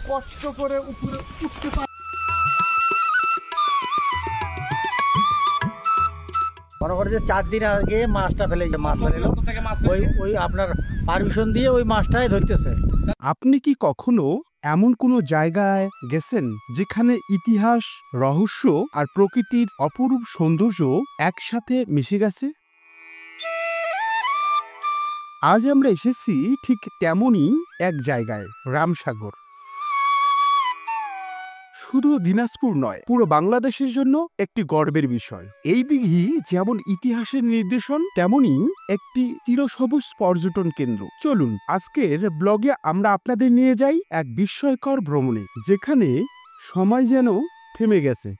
কষ্ট করে উপরে উঠতে পার। মনে করে যে 4 দিন আগে মাছটা ফেলেছে, মাছ ফেলেলো, ওই আপনার পারমিশন দিয়ে ওই মাছটাই ধরতেছে। আপনি কি কখনো এমন কোনো জায়গায় গেছেন যেখানে ইতিহাস, রহস্য আর প্রকৃতির অপরূপ সৌন্দর্য একসাথে মিশে গেছে? আজ আমরা এসেছি ঠিক তেমনই এক জায়গায়, রামসাগর। শুধু দিনাজপুর নয়, পুরো বাংলাদেশের জন্য একটি গর্বের বিষয়। এই দিঘি যেমন ইতিহাসের নির্দেশন, তেমনি একটি চিরসবুজ পর্যটন কেন্দ্র। চলুন আজকের ব্লগে আমরা আপনাদের নিয়ে যাই এক বিস্ময়কর ভ্রমণে, যেখানে সময় যেন থেমে গেছে।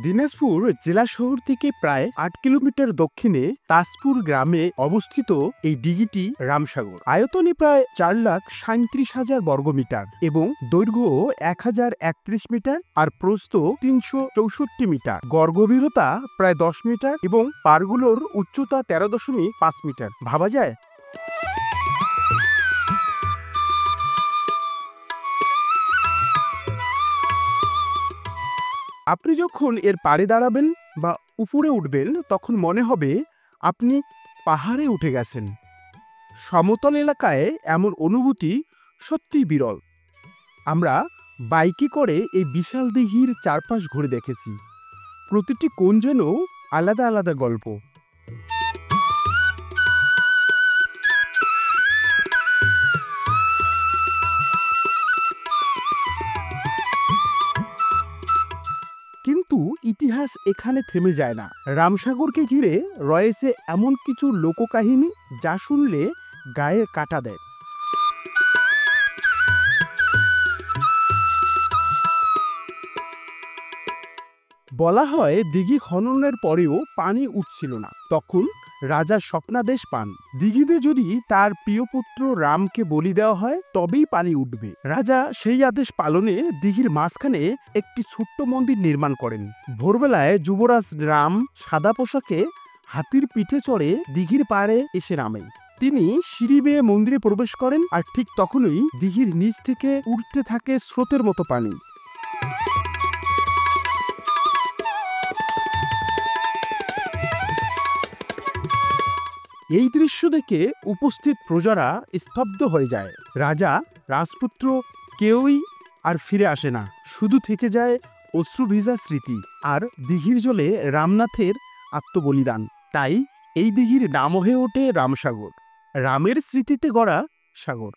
দিনাজপুর জেলা শহর থেকে প্রায় 8 কিলোমিটার দক্ষিণে তাজপুর গ্রামে অবস্থিত এই দিঘিটি রামসাগর। আয়তনে প্রায় 4,37,000 বর্গমিটার এবং দৈর্ঘ্য 1,031 মিটার আর প্রস্থ 364 মিটার। গড় গভীরতা প্রায় 10 মিটার এবং পাড়গুলোর উচ্চতা 13.5 মিটার। ভাবা যায়? আপনি যখন এর পাড়ে দাঁড়াবেন বা উপরে উঠবেন, তখন মনে হবে আপনি পাহাড়ে উঠে গেছেন। সমতল এলাকায় এমন অনুভূতি সত্যিই বিরল। আমরা বাইকে করে এই বিশাল দিঘির চারপাশ ঘুরে দেখেছি। প্রতিটি কোণ যেন আলাদা আলাদা গল্প। কিন্তু ইতিহাস এখানে থেমে যায় না। রামসাগরকে ঘিরে রয়েছে এমন কিছু লোককাহিনী যা শুনলে গায়ে কাঁটা দেয়। বলা হয় দিঘি খননের পরেও পানি উঠছিল না। তখন রাজা স্বপ্নাদেশ পান, দিঘিতে যদি তার প্রিয় পুত্র রামকে বলি দেওয়া হয় তবেই পানি উঠবে। রাজা সেই আদেশ পালনে দিঘির মাঝখানে একটি ছোট্ট মন্দির নির্মাণ করেন। ভোরবেলায় যুবরাজ রাম সাদা পোশাকে হাতির পিঠে চড়ে দিঘির পাড়ে এসে নামেন। তিনি সিঁড়ি বেয়ে মন্দিরে প্রবেশ করেন, আর ঠিক তখনই দিঘির নিচ থেকে উঠতে থাকে স্রোতের মতো পানি। এই দৃশ্য দেখে উপস্থিত প্রজারা স্তব্ধ হয়ে যায়। রাজা, রাজপুত্র কেউই আর ফিরে আসে না। শুধু থেকে যায় অশ্রুভিজা স্মৃতি আর দিঘির জলে রামনাথের আত্মবলিদান। তাই এই দিঘির নাম হয়ে ওঠে রামসাগর, রামের স্মৃতিতে গড়া সাগর।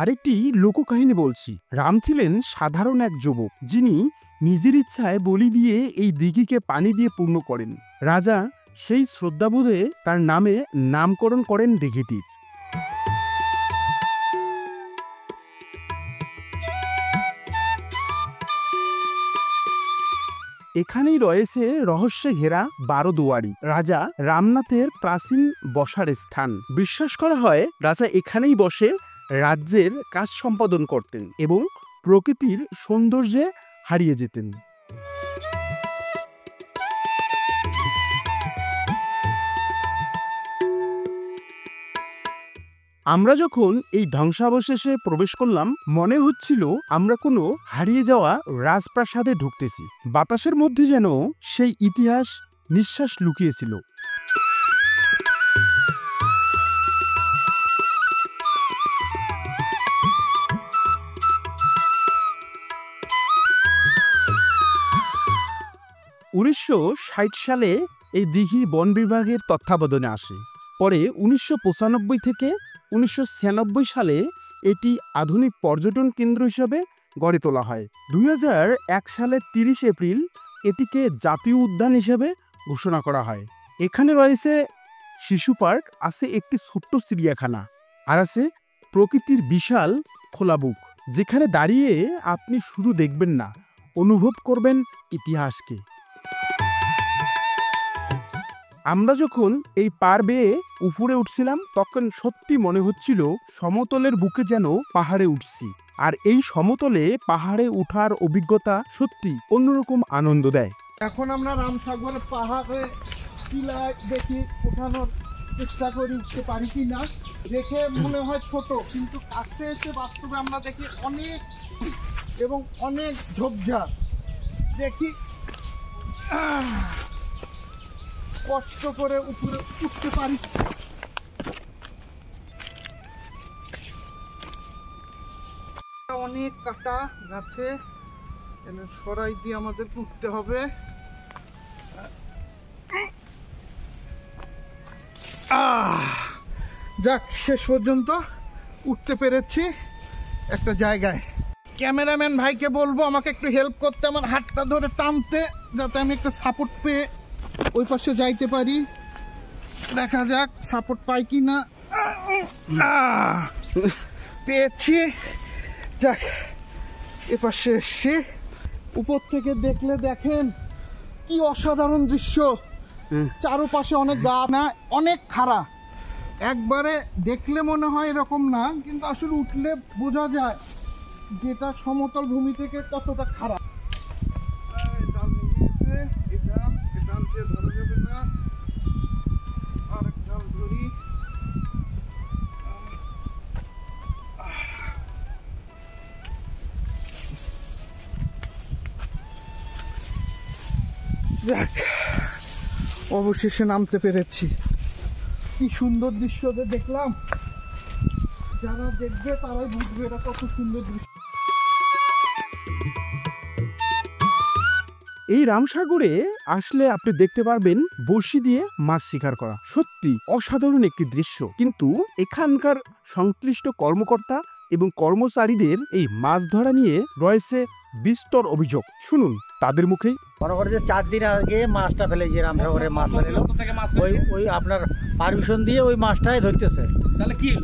আরেকটি লোককাহিনী বলছি। রাম ছিলেন সাধারণ এক যুবক, যিনি নিজের ইচ্ছায় বলি দিয়ে এই দিঘিকে পানি দিয়ে পূর্ণ করেন। রাজা সেই শ্রদ্ধাবোধে তার নামে নামকরণ করেন দিঘিটির। এখানেই রয়েছে রহস্যে ঘেরা 12 দুয়ারি, রাজা রামনাথের প্রাচীন বসার স্থান। বিশ্বাস করা হয় রাজা এখানেই বসে রাজ্যের কাজ সম্পাদন করতেন এবং প্রকৃতির সৌন্দর্যে হারিয়ে যেতেন। আমরা যখন এই ধ্বংসাবশেষে প্রবেশ করলাম, মনে হচ্ছিল আমরা কোনো হারিয়ে যাওয়া রাজপ্রাসাদে ঢুকতেছি। বাতাসের মধ্যে যেন সেই ইতিহাস নিঃশ্বাস লুকিয়েছিল। উনিশশো 60 সালে এই দিঘি বন বিভাগের তত্ত্বাবধানে আসে। পরে 1995 থেকে 1996 সালে এটি আধুনিক পর্যটন কেন্দ্র হিসেবে গড়ে তোলা হয়। 2001 সালের 30 এপ্রিল এটিকে জাতীয় উদ্যান হিসেবে ঘোষণা করা হয়। এখানে রয়েছে শিশু পার্ক, আছে একটি ছোট্ট চিড়িয়াখানা, আর আছে প্রকৃতির বিশাল খোলা বুক, যেখানে দাঁড়িয়ে আপনি শুধু দেখবেন না, অনুভব করবেন ইতিহাসকে। আমরা যখন এই পার বেয়ে উপরে উঠছিলাম তখন সত্যি মনে হচ্ছিল সমতলের বুকে যেন পাহাড়ে উঠছি। আর এই সমতলে পাহাড়ে ওঠার অভিজ্ঞতা সত্যি অন্যরকম আনন্দ দেয়। এখন আমরা রামসাগরের পাহাড়ে টিলায় দেখি ওঠানোর চেষ্টা করি, উঠতে পারি কি না। দেখে মনে হয় ছোট, কিন্তু কাছে এসে বাস্তবে আমরা দেখি অনেক এবং অনেক ঝোপঝাড়। দেখি কষ্ট করে উপরে উঠতে পারি। অনেক কাটা গাছে সরাই দিয়ে আমাদের উঠতে হবে। যাক, শেষ পর্যন্ত উঠতে পেরেছি একটা জায়গায়। ক্যামেরাম্যান ভাইকে বলবো আমাকে একটু হেল্প করতে, আমার হাতটা ধরে টানতে, যাতে আমি একটা সাপোর্ট পেয়ে ওই পাশে যাইতে পারি। দেখা যাক সাপোর্ট পাই কি না। পেয়েছি। যাক, এ পাশে এসে উপর থেকে দেখলে দেখেন কি অসাধারণ দৃশ্য। চারপাশে অনেক গাছ, না অনেক খাড়া, একবারে দেখলে মনে হয় এরকম না, কিন্তু আসলে উঠলে বোঝা যায় যেটা সমতল ভূমি থেকে কতটা খারাপ। ধরা যাবে না, আরেক ডাল ধরি। যাক, অবশেষে নামতে পেরেছি। কি সুন্দর দৃশ্য দেখলাম, যারা দেখবে তারাই বুঝবে এটা কত সুন্দর দৃশ্য। এই রামসাগরে আসলে আপনি দেখতে পারবেন বড়শি দিয়ে মাছ শিকার করা। সত্যি অসাধারণ একটি দৃশ্য, কিন্তু এখানকার সংশ্লিষ্ট কর্মকর্তা এবং কর্মচারীদের এই মাছ ধরা নিয়ে রয়েছে বিস্তর অভিযোগ। শুনুন তাদের মুখেই। মনে করে যে 4 দিন আগে মাছটা ফেলেছে, রামসাগরে মাছ ফেলেলো, ওই আপনার পারমিশন দিয়ে ওই মাছটাই ধরতেছে।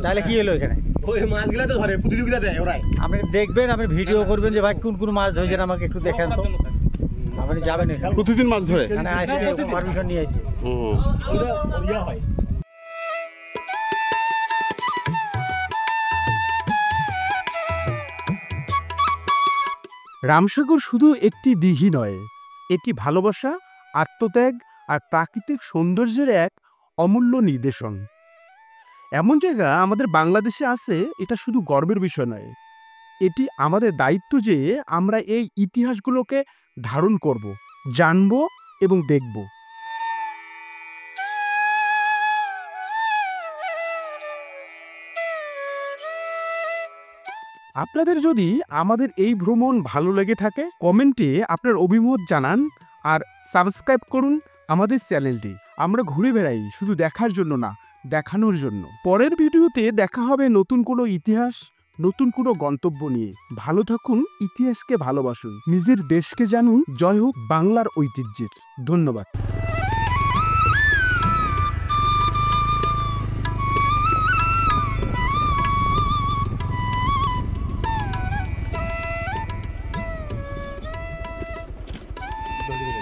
তাহলে কি হলো এখানে? ওই মাছগুলা তো ধরে, প্রতিযোগিতা দেয় ওরাই। আপনি দেখবেন, আপনি ভিডিও করবেন যে ভাই কোন কোন মাছ ধরেছেন আমাকে একটু দেখেন তো। আপনি যাবেন এখানে, প্রতিদিন মাছ ধরে এখানে আসলে পারমিশন নিয়ে আসি। রামসাগর শুধু একটি দিঘি নয়, এটি ভালোবাসা, আত্মত্যাগ আর প্রাকৃতিক সৌন্দর্যের এক অমূল্য নিদর্শন। এমন জায়গা আমাদের বাংলাদেশে আছে, এটা শুধু গর্বের বিষয় নয়, এটি আমাদের দায়িত্ব যে আমরা এই ইতিহাসগুলোকে ধারণ করব, জানব এবং দেখব। আপনাদের যদি আমাদের এই ভ্রমণ ভালো লেগে থাকে, কমেন্টে আপনার অভিমত জানান আর সাবস্ক্রাইব করুন আমাদের চ্যানেলটি। আমরা ঘুরে বেড়াই শুধু দেখার জন্য না, দেখানোর জন্য। পরের ভিডিওতে দেখা হবে নতুন কোনো ইতিহাস, নতুন কোনো গন্তব্য নিয়ে। ভালো থাকুন, ইতিহাসকে ভালোবাসুন, নিজের দেশকে জানুন। জয় হোক বাংলার ঐতিহ্যের। ধন্যবাদ। ধরে